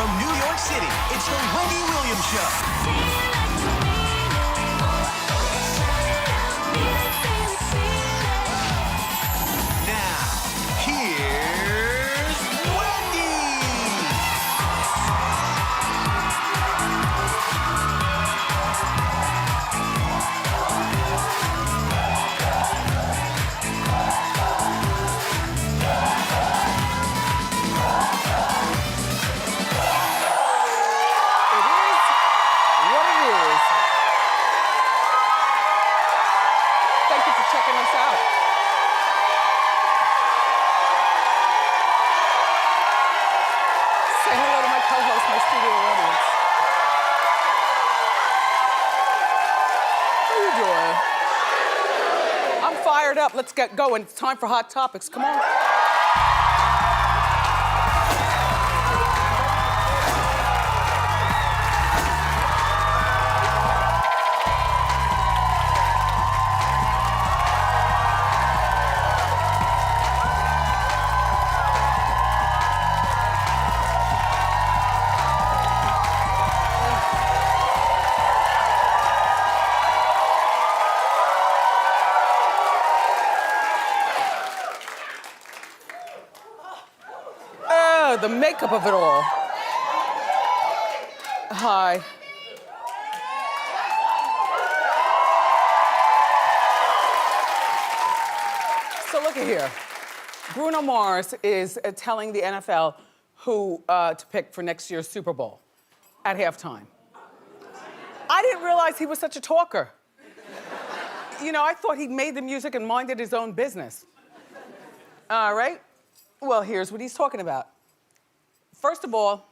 From New York City, it's the Wendy Williams Show. Now, here's Wendy. What it is. Thank you for checking us out. Say hello to my co-host, my studio audience. How you doing? I'm fired up. Let's get going. It's time for Hot Topics. Come on. The makeup of it all. Hi. So look at here. Bruno Mars is telling the NFL who to pick for next year's Super Bowl at halftime. I didn't realize he was such a talker. You know, I thought he made the music and minded his own business. All right. Well, here's what he's talking about. First of all,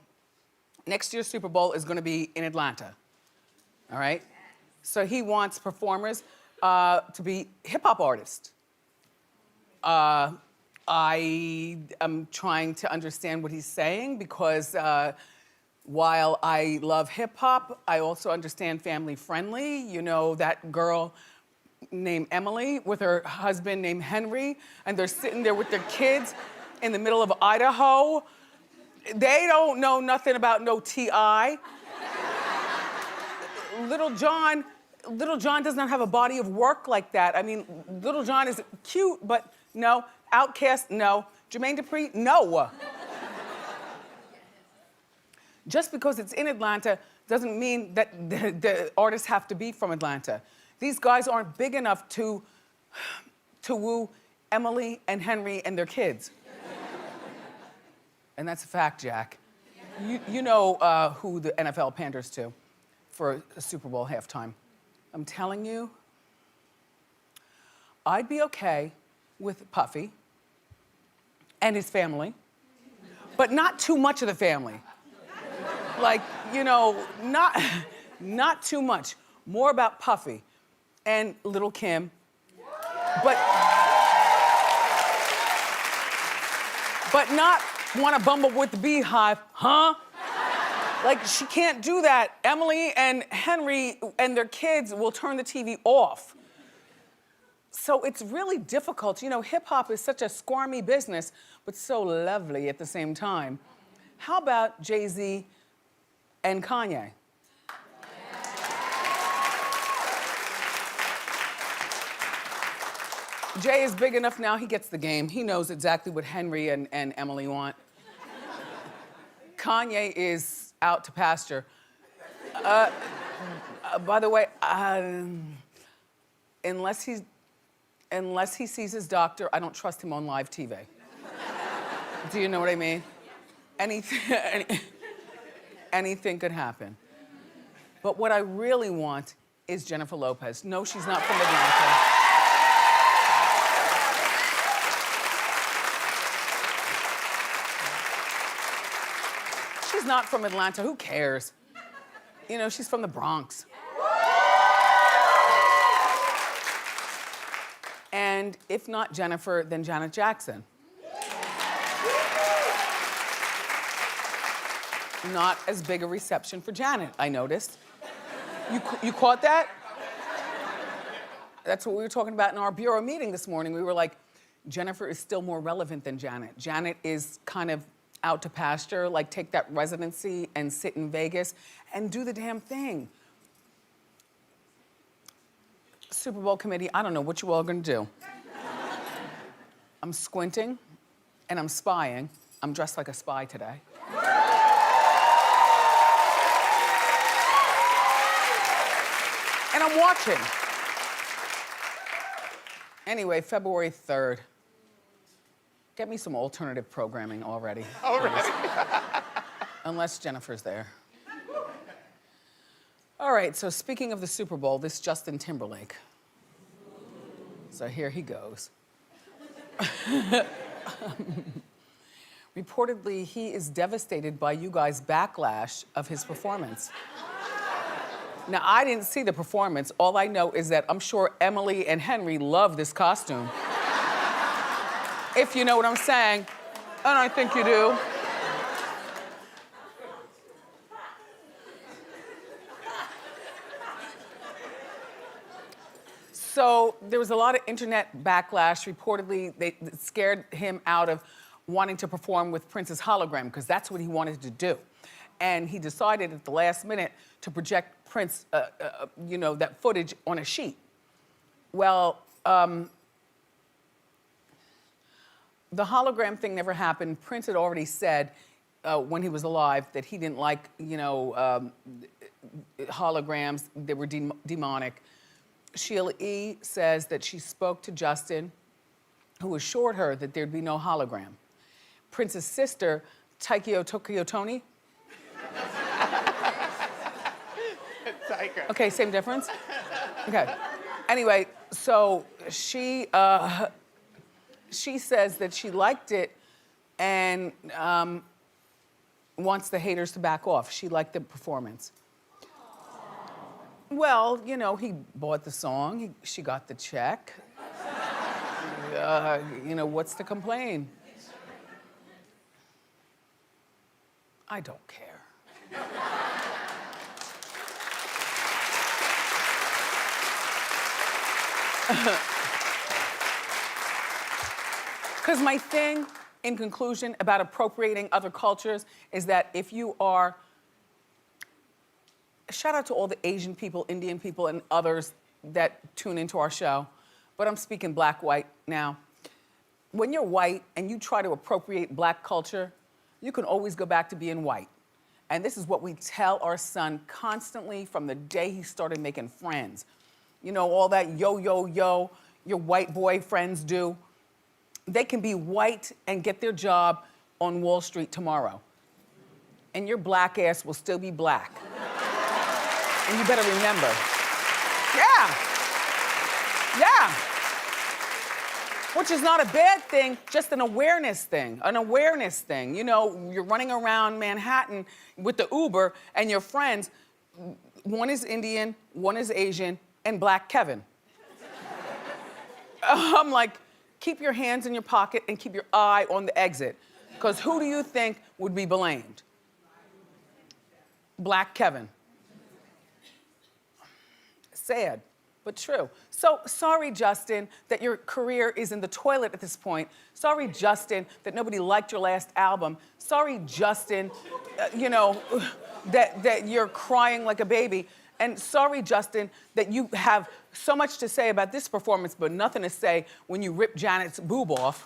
next year's Super Bowl is going to be in Atlanta, all right? So he wants performers to be hip-hop artists. I am trying to understand what he's saying because while I love hip-hop, I also understand family-friendly. You know, that girl named Emily with her husband named Henry, and they're sitting there with their kids in the middle of Idaho. They don't know nothing about no T.I. Little John does not have a body of work like that. I mean, Little John is cute, but no. Outkast, no. Jermaine Dupri, no. Just because it's in Atlanta doesn't mean that the artists have to be from Atlanta. These guys aren't big enough to woo Emily and Henry and their kids. And that's a fact, Jack. You know who the NFL panders to for a Super Bowl halftime. I'm telling you, I'd be okay with Puffy and his family, but not too much of the family. Like, you know, not too much. More about Puffy and Little Kim, but not want to bumble with the Beehive, huh? Like, she can't do that. Emily and Henry and their kids will turn the TV off. So it's really difficult. You know, hip-hop is such a squirmy business, but so lovely at the same time. How about Jay-Z and Kanye? Jay is big enough now, he gets the game. He knows exactly what Henry and Emily want. Kanye is out to pasture. By the way, unless he sees his doctor, I don't trust him on live TV. Do you know what I mean? Anything could happen. But what I really want is Jennifer Lopez. No, she's not from Atlanta. She's not from Atlanta. Who cares? You know, she's from the Bronx. And if not Jennifer, then Janet Jackson. Not as big a reception for Janet, I noticed. You caught that? That's what we were talking about in our bureau meeting this morning. We were like, Jennifer is still more relevant than Janet. Janet is kind of out to pasture, like take that residency and sit in Vegas and do the damn thing. Super Bowl committee, I don't know what you all are gonna do. I'm squinting and I'm spying. I'm dressed like a spy today. And I'm watching. Anyway, February 3rd. Get me some alternative programming already. Already? Unless Jennifer's there. All right, so speaking of the Super Bowl, this Justin Timberlake. So here he goes. Reportedly, he is devastated by you guys' backlash of his performance. Now, I didn't see the performance. All I know is that I'm sure Emily and Henry love this costume. If you know what I'm saying, and I think you do. So there was a lot of internet backlash. Reportedly, they scared him out of wanting to perform with Prince's hologram because that's what he wanted to do. And he decided at the last minute to project Prince, you know, that footage on a sheet. Well, the hologram thing never happened. Prince had already said when he was alive that he didn't like, you know, holograms. They were demonic. Sheila E. says that she spoke to Justin, who assured her that there'd be no hologram. Prince's sister, Taikyo Tokyo Tony. Okay, same difference? Okay. Anyway, so she says that she liked it and wants the haters to back off. She liked the performance. Well, you know, he bought the song, she got the check. You know, what's to complain? I don't care. Because my thing, in conclusion, about appropriating other cultures is that if you are, shout out to all the Asian people, Indian people, and others that tune into our show, but I'm speaking black, white now. When you're white and you try to appropriate black culture, you can always go back to being white. And this is what we tell our son constantly from the day he started making friends. You know, all that yo, yo, yo, your white boy friends do. They can be white and get their job on Wall Street tomorrow. And your black ass will still be black. And you better remember. Yeah. Yeah. Which is not a bad thing, just an awareness thing, You know, you're running around Manhattan with the Uber and your friends, one is Indian, one is Asian, and Black Kevin. I'm like, keep your hands in your pocket and keep your eye on the exit. Because who do you think would be blamed? Black Kevin. Sad, but true. So sorry, Justin, that your career is in the toilet at this point. Sorry, Justin, that nobody liked your last album. Sorry, Justin, you know, that you're crying like a baby. And sorry, Justin, that you have so much to say about this performance, but nothing to say when you rip Janet's boob off.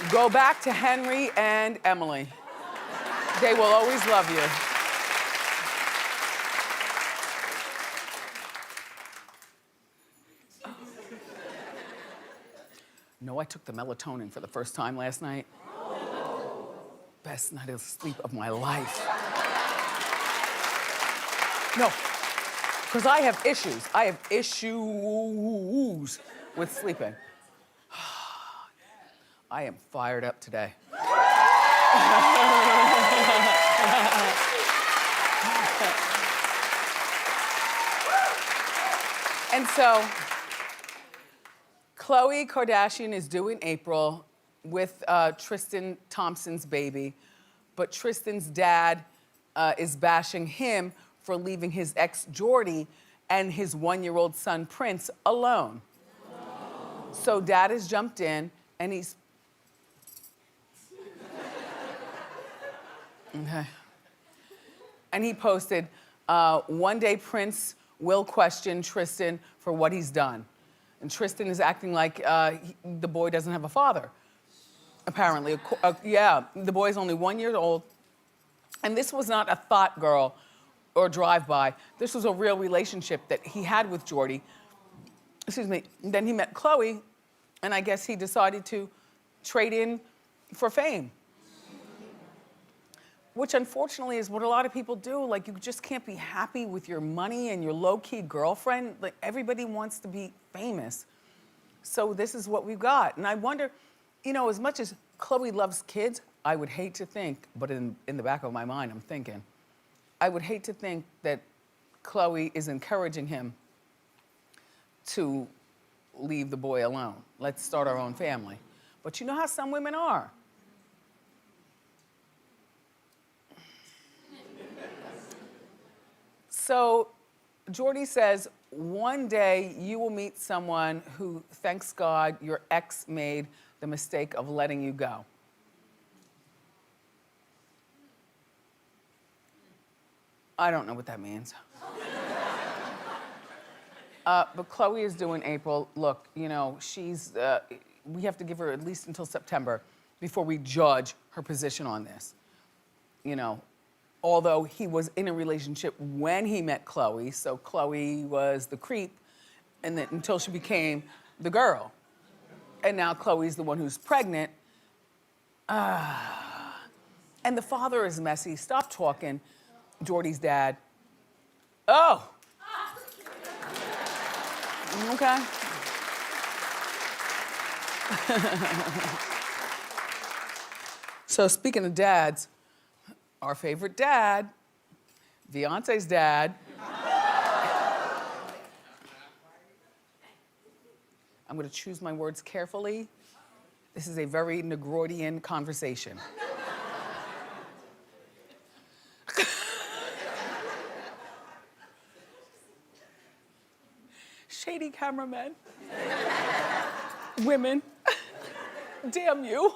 Go back to Henry and Emily. They will always love you. No, I took the melatonin for the first time last night. Best night of sleep of my life. No, because I have issues. I have issues with sleeping. I am fired up today. And so, Khloe Kardashian is due in April with Tristan Thompson's baby, but Tristan's dad is bashing him for leaving his ex, Jordy, and his 1-year-old son, Prince, alone. So Dad has jumped in and he's... Okay. And he posted, one day Prince will question Tristan for what he's done. And Tristan is acting like the boy doesn't have a father, apparently. Yeah, the boy's only 1 year old. And this was not a thought girl or drive-by. This was a real relationship that he had with Jordy. Excuse me. Then he met Khloe, and I guess he decided to trade in for fame. Which unfortunately is what a lot of people do. Like, you just can't be happy with your money and your low-key girlfriend. Like, everybody wants to be famous. So this is what we've got. And I wonder, you know, as much as Khloe loves kids, I would hate to think, but in the back of my mind, I'm thinking, I would hate to think that Khloe is encouraging him to leave the boy alone. Let's start our own family. But you know how some women are. So Jordy says, one day you will meet someone who, thanks God, your ex made the mistake of letting you go. I don't know what that means. But Khloe is due in April. Look, you know, we have to give her at least until September before we judge her position on this. You know, although he was in a relationship when he met Khloe, so Khloe was the creep, and then until she became the girl. And now Khloe's the one who's pregnant. And the father is messy. Stop talking, Jordy's dad. Oh. Okay. So speaking of dads, our favorite dad, Beyonce's dad. I'm gonna choose my words carefully. This is a very Negroidian conversation. Shady cameramen. Women. Damn you.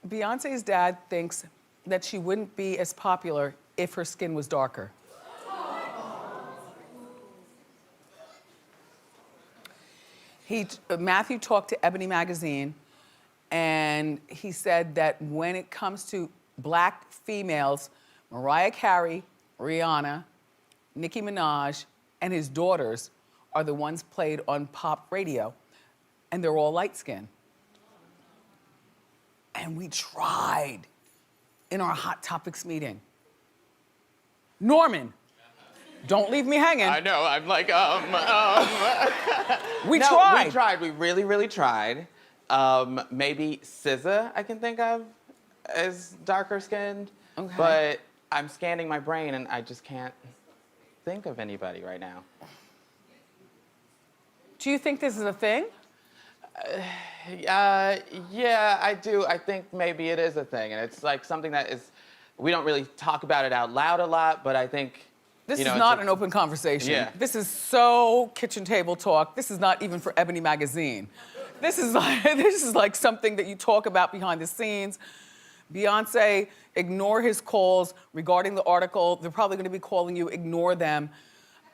Beyonce's dad thinks that she wouldn't be as popular if her skin was darker. Matthew talked to Ebony magazine, and he said that when it comes to black females, Mariah Carey, Rihanna, Nicki Minaj, and his daughters are the ones played on pop radio, and they're all light-skinned. And we tried in our Hot Topics meeting. Norman, don't leave me hanging. I know, I'm like, We no, tried. We tried, we really, really tried. Maybe SZA, I can think of, as darker skinned. Okay. But I'm scanning my brain and I just can't think of anybody right now. Do you think this is a thing? Yeah, I do. I think maybe it is a thing. And it's like something that is, we don't really talk about it out loud a lot, but I think, This you know, is not an open conversation. Yeah. This is so kitchen table talk. This is not even for Ebony magazine. This is like something that you talk about behind the scenes. Beyonce, ignore his calls regarding the article. They're probably gonna be calling you, ignore them.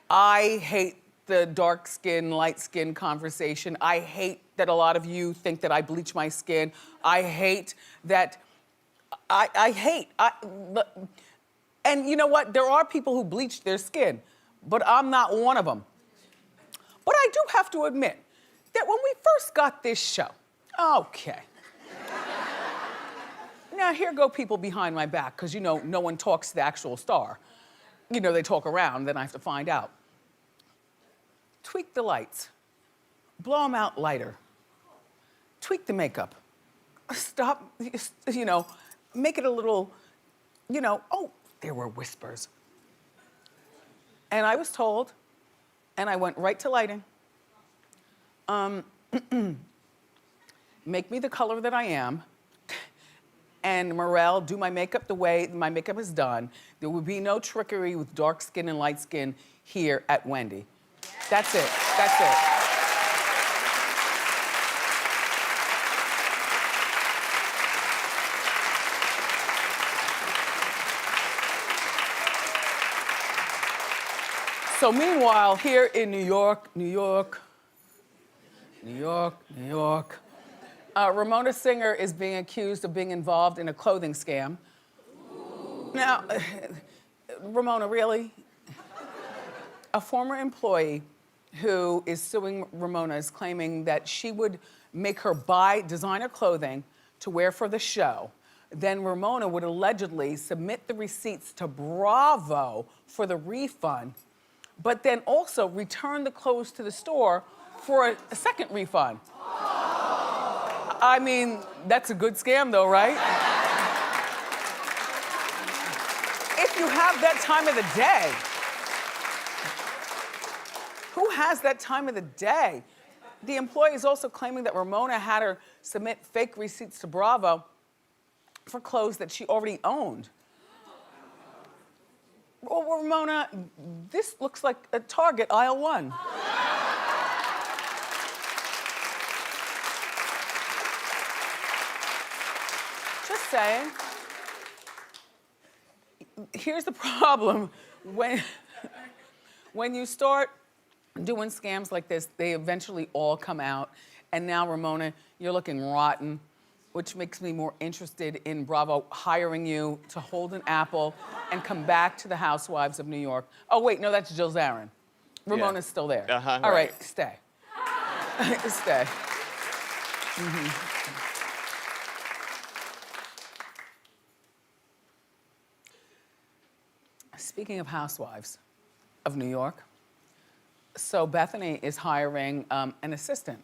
I hate the dark skin, light skin conversation. I hate that a lot of you think that I bleach my skin. I hate that, and you know what? There are people who bleach their skin, but I'm not one of them. But I do have to admit that when we first got this show, okay. Now here go people behind my back, because you know, no one talks to the actual star. You know, they talk around, then I have to find out. Tweak the lights, blow them out lighter. Tweak the makeup. Stop, you know, make it a little, you know, oh, there were whispers. And I was told, and I went right to lighting. Make me the color that I am, and Morel do my makeup the way my makeup is done. There will be no trickery with dark skin and light skin here at Wendy. That's it. That's it. So meanwhile, here in New York, Ramona Singer is being accused of being involved in a clothing scam. Now, Ramona, really? A former employee who is suing Ramona is claiming that she would make her buy designer clothing to wear for the show. Then Ramona would allegedly submit the receipts to Bravo for the refund, but then also return the clothes to the store for a second refund. I mean, that's a good scam though, right? If you have that time of the day, who has that time of the day? The employee is also claiming that Ramona had her submit fake receipts to Bravo for clothes that she already owned. Well, Ramona, this looks like a Target aisle 1. Just saying. Here's the problem. When you start doing scams like this, they eventually all come out. And now, Ramona, you're looking rotten, which makes me more interested in Bravo hiring you to hold an apple and come back to the Housewives of New York. Oh, wait, no, that's Jill Zarin. Ramona's still there. All right, stay. Stay. Speaking of Housewives of New York, so Bethenny is hiring an assistant.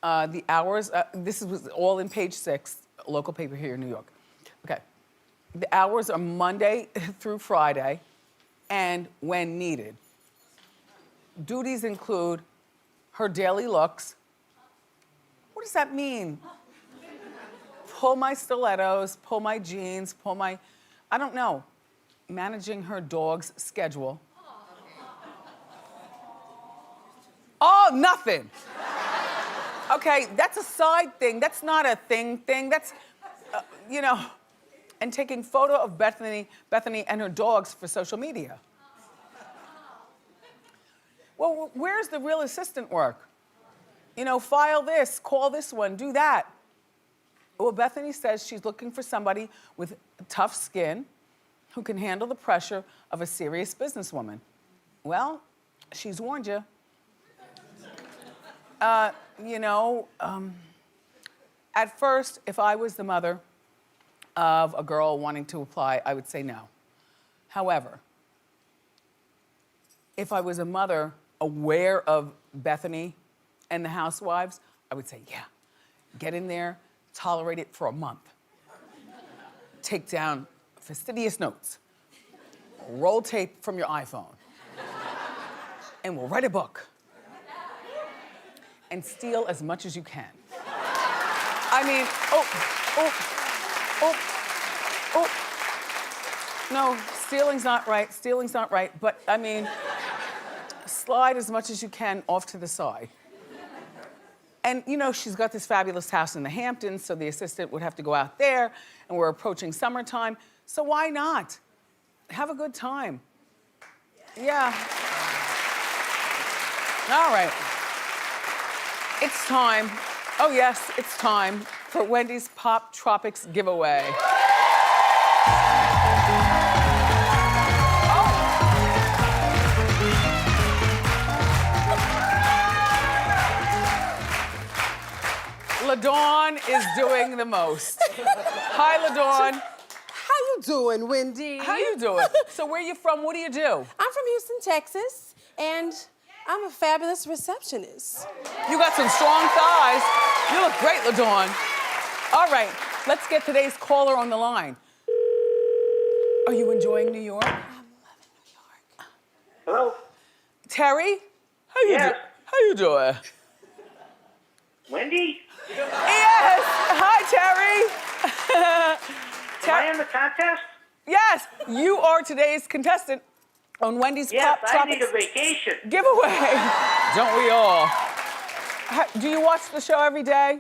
The hours, this was all in Page 6, a local paper here in New York. Okay. The hours are Monday through Friday and when needed. Duties include her daily looks. What does that mean? Pull my stilettos, pull my jeans, pull my, I don't know. Managing her dog's schedule. Oh, nothing. Okay, that's a side thing. That's not a thing. That's, you know, and taking photo of Bethenny and her dogs for social media. Well, where's the real assistant work? You know, file this, call this one, do that. Well, Bethenny says she's looking for somebody with tough skin who can handle the pressure of a serious businesswoman. Well, she's warned you. You know, at first, if I was the mother of a girl wanting to apply, I would say no. However, if I was a mother aware of Bethenny and the Housewives, I would say, yeah, get in there, tolerate it for a month. Take down fastidious notes, roll tape from your iPhone, and we'll write a book. And steal as much as you can. I mean, no, stealing's not right, but I mean, slide as much as you can off to the side. And you know, she's got this fabulous house in the Hamptons, so the assistant would have to go out there, and we're approaching summertime, so why not? Have a good time. Yeah. All right. It's time, oh yes, it's time for Wendy's Pop Tropics giveaway. LaDawn is doing the most. Hi, LaDawn. How you doing, Wendy? How you doing? So where you from? What do you do? I'm from Houston, Texas, and I'm a fabulous receptionist. You got some strong thighs. You look great, LaDawn. All right, let's get today's caller on the line. Are you enjoying New York? I'm loving New York. Hello? Terry? How you doing? Wendy? Yes! Hi, Terry! Am I in the contest? Yes, you are today's contestant on Wendy's Yes, Pop I need Tropics a vacation. giveaway. Don't we all? Do you watch the show every day?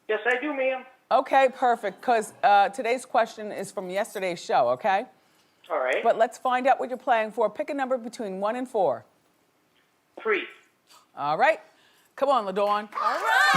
Yes, I do, ma'am. Okay, perfect, because today's question is from yesterday's show, okay? All right. But let's find out what you're playing for. Pick a number between 1 and 4. 3. All right. Come on, LaDawn. All right.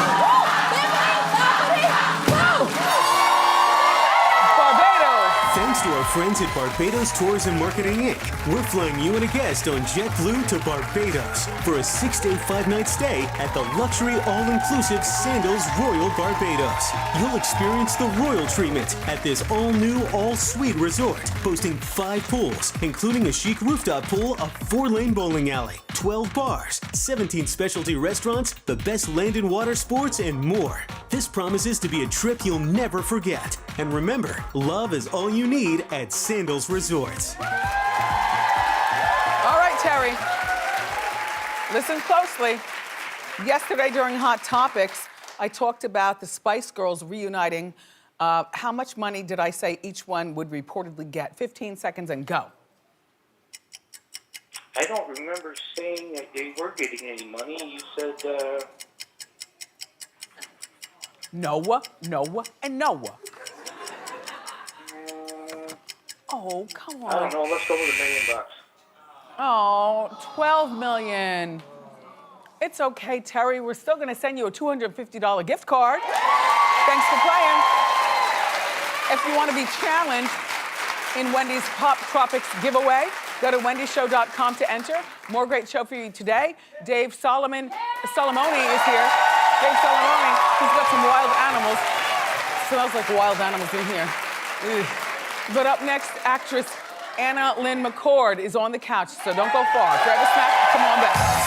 Barbados. Thanks to our friends at Barbados Tours and Marketing Inc., we're flying you and a guest on JetBlue to Barbados for a 6-day, 5-night stay at the luxury all-inclusive Sandals Royal Barbados. You'll experience the royal treatment at this all-new, all-suite resort, boasting 5 pools, including a chic rooftop pool, a 4-lane bowling alley, 12 bars, 17 specialty restaurants, the best land and water sports, and more. This promises to be a trip you'll never forget. And remember, love is all you need at Sandals Resorts. All right, Terry. Listen closely. Yesterday during Hot Topics, I talked about the Spice Girls reuniting. How much money did I say each one would reportedly get? 15 seconds and go. I don't remember saying that they were getting any money. You said, Noah, and Noah. Oh, come on. I don't know. Let's go with $1 million. Oh, 12 million. It's okay, Terry. We're still gonna send you a $250 gift card. Thanks for playing. If you wanna be challenged in Wendy's Pop Tropics giveaway, go to wendyshow.com to enter. More great show for you today. Dave Solomoni is here. Dave Solomoni, he's got some wild animals. Smells like wild animals in here. Ugh. But up next, actress Anna Lynn McCord is on the couch, so don't go far. Grab a snack, come on back.